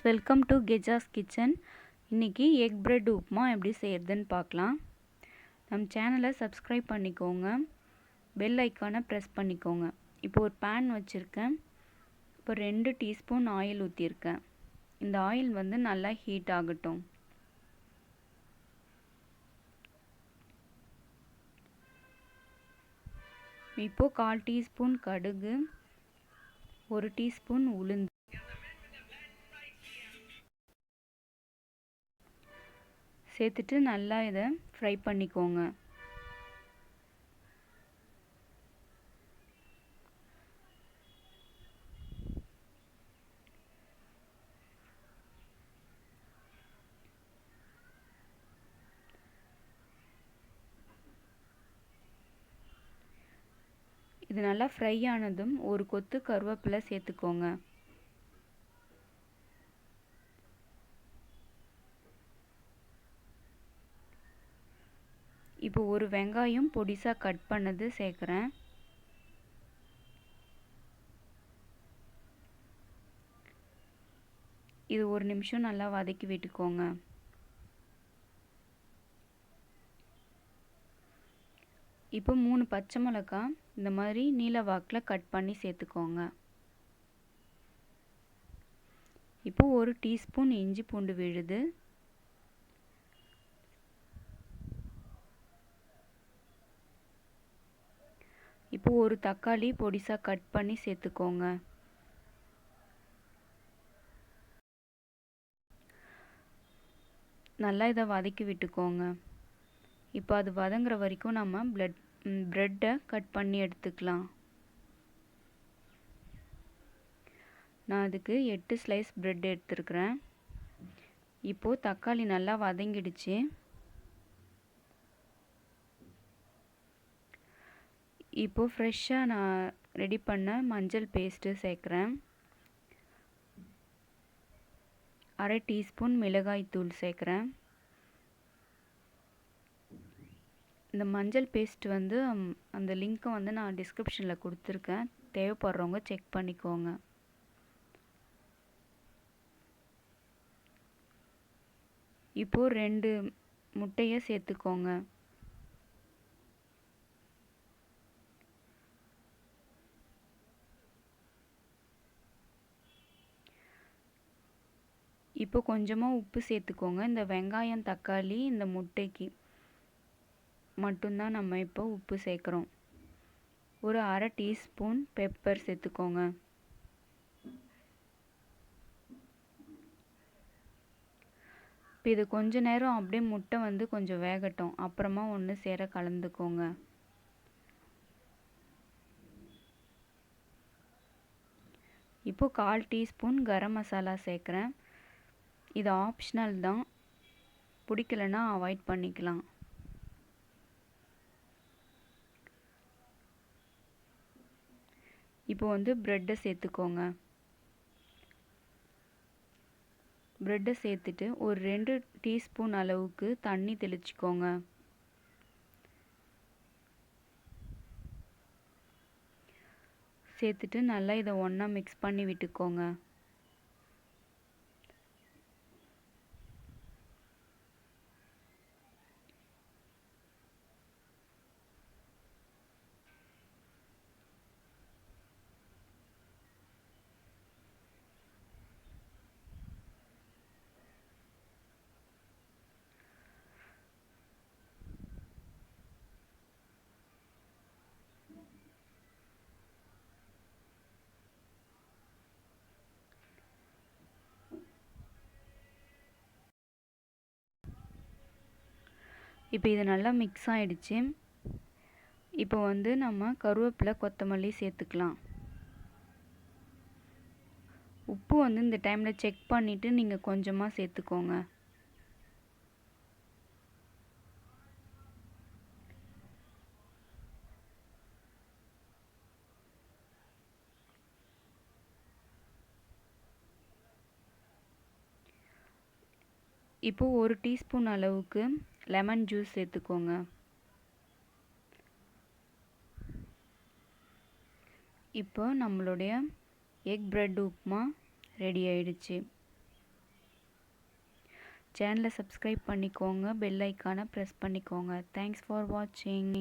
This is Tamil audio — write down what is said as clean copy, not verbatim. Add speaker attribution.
Speaker 1: Welcome to Geja's kitchen. இன்றைக்கி எக் பிரெட் உப்புமா எப்படி செய்கிறதுன்னு பார்க்கலாம். நம்ம சேனலை சப்ஸ்கிரைப் பண்ணிக்கோங்க, பெல் ஐக்கானை ப்ரெஸ் பண்ணிக்கோங்க. இப்போ ஒரு பேன் வச்சுருக்கேன். இப்போ 2 டீஸ்பூன் ஆயில் ஊற்றிருக்கேன். இந்த ஆயில் வந்து நல்லா ஹீட் ஆகட்டும். இப்போது 1/4 டீஸ்பூன் கடுகு, 1 டீஸ்பூன் உளுந்து சேர்த்துட்டு நல்லா இதை ஃப்ரை பண்ணிக்கோங்க. இது நல்லா ஃப்ரை ஆனதும் ஒரு கொத்து கருவேப்பிலை சேர்த்துக்கோங்க. இப்போ ஒரு வெங்காயம் பொடிசாக கட் பண்ணது சேர்க்குறேன். இது ஒரு நிமிஷம் நல்லா வதக்கி விட்டுக்கோங்க. இப்போ 3 பச்சை மிளகாய் இந்த மாதிரி நீல வாக்கில் கட் பண்ணி சேர்த்துக்கோங்க. இப்போ 1 டீஸ்பூன் இஞ்சி பூண்டு விழுது, இப்போ ஒரு தக்காளி பொடிசாக கட் பண்ணி சேர்த்துக்கோங்க. நல்லா இதை வதக்கி விட்டுக்கோங்க. இப்போ அது வதங்குற வரைக்கும் நம்ம ப்ரெட்டை கட் பண்ணி எடுத்துக்கலாம். நான் அதுக்கு 8 ஸ்லைஸ் ப்ரெட் எடுத்துருக்கிறேன். இப்போது தக்காளி நல்லா வதங்கிடுச்சு. இப்போது ஃப்ரெஷ்ஷாக நான் ரெடி பண்ண மஞ்சள் பேஸ்ட்டு சேர்க்குறேன். 1/2 டீஸ்பூன் மிளகாய் தூள் சேர்க்குறேன். இந்த மஞ்சள் பேஸ்ட் வந்து அந்த லிங்க்கை வந்து நான் டிஸ்கிரிப்ஷனில் கொடுத்துருக்கேன். தேவைப்படுறவங்க செக் பண்ணிக்கோங்க. இப்போது 2 முட்டையை சேர்த்துக்கோங்க. இப்போ கொஞ்சமாக உப்பு சேர்த்துக்கோங்க. இந்த வெங்காயம் தக்காளி இந்த முட்டைக்கு மட்டும்தான் நம்ம இப்போ உப்பு சேர்க்குறோம். ஒரு 1/2 டீஸ்பூன் பெப்பர் சேர்த்துக்கோங்க. இப்போ இது கொஞ்ச நேரம் அப்படியே முட்டை வந்து கொஞ்சம் வேகட்டும். அப்புறமா ஒன்று சேர கலந்துக்கோங்க. இப்போது 1/4 டீஸ்பூன் கரம் மசாலா சேர்க்குறேன். இது ஆப்ஷனல் தான், பிடிக்கலன்னா அவாய்ட் பண்ணிக்கலாம். இப்போ வந்து ப்ரெட்டை சேர்த்துக்கோங்க. ப்ரெட்டை சேர்த்துட்டு ஒரு 2 டீஸ்பூன் அளவுக்கு தண்ணி தெளிச்சிக்கோங்க. சேர்த்துட்டு நல்லா இதை ஒன்றா மிக்ஸ் பண்ணி விட்டுக்கோங்க. இப்போ இது நல்லா மிக்ஸ் ஆகிடுச்சு. இப்போ வந்து நம்ம கருவேப்பிலை கொத்தமல்லி சேர்த்துக்கலாம். உப்பு வந்து இந்த டைமில் செக் பண்ணிவிட்டு நீங்கள் கொஞ்சமாக சேர்த்துக்கோங்க. இப்போது 1 டீஸ்பூன் அளவுக்கு லெமன் ஜூஸ் சேர்த்துக்கோங்க. இப்போ நம்மளுடைய எக் பிரெட் உப்புமா ரெடி ஆயிடுச்சு. சேனலை சப்ஸ்கிரைப் பண்ணிக்கோங்க, பெல் ஐக்கானை ப்ரெஸ் பண்ணிக்கோங்க. தேங்க்ஸ் ஃபார் வாட்சிங்.